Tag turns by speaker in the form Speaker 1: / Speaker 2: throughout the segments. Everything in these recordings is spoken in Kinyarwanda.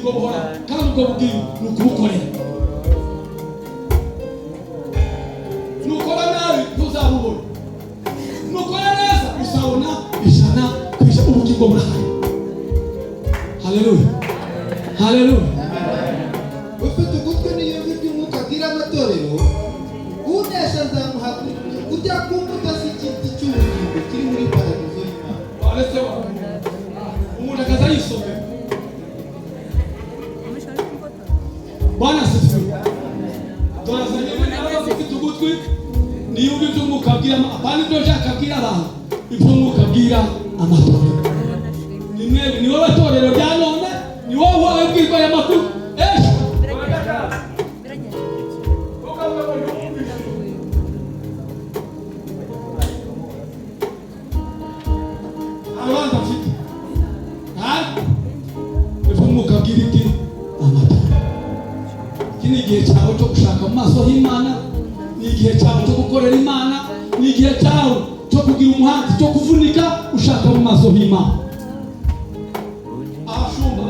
Speaker 1: ubugingo buhora kandi ubwo bugingo ni ukubukorera. Nukora nabi ntuzabubona, nukora neza uzabona ijana ku ijana. Ubugingo burahari. Haleluya, haleluya.
Speaker 2: Ufite ugutwi n'iyumvi by'umwuka abwira amatorero, unesha nzamuhabwa ujya ku mbuto z'igiti cy'ubugingo kiri muri paradizo y'Imana.
Speaker 1: Waretse umuntu akaza yisomera. Bwana asifiwe. Tunasanywe n'abafite ugutwi n'iyumvi by'umwuka abwira abandi, ibyo nshaka abwira abantu, iby'umwuka abwira amatorero. Ni wowe torero rya none, ni wowe wabwirwa aya makuru. Abandi bafite iby'umwuka abwira iki? Amatorero. Iki ni igihe cyawe cyo gushaka mu maso h'Imana, ni igihe cyawe cyo gukorera Imana, ni igihe cyawe cyo kugira umuhati, cyo kuvunika ushaka mu maso h'Imana. Abashumba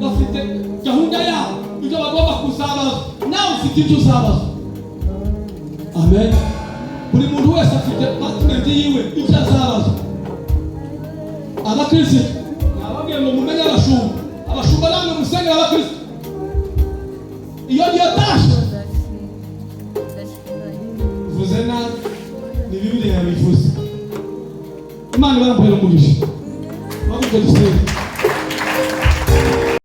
Speaker 1: bafite gahunda yabo, ibyo bagomba kuzabaza. Nawe ufite ibyo uzabaza. Amen. Buri muntu wese afite patimenti yiwe, ibyo azabaza. Abakristo nababwiye ngo mumenye abashumba. Abashumba namwe musengera abakristo. Iyo niyo tasha uvuze nabi, ni Bibiliya yabivuze. Imana ibarambuye umugisha. Mwabuje dusenge.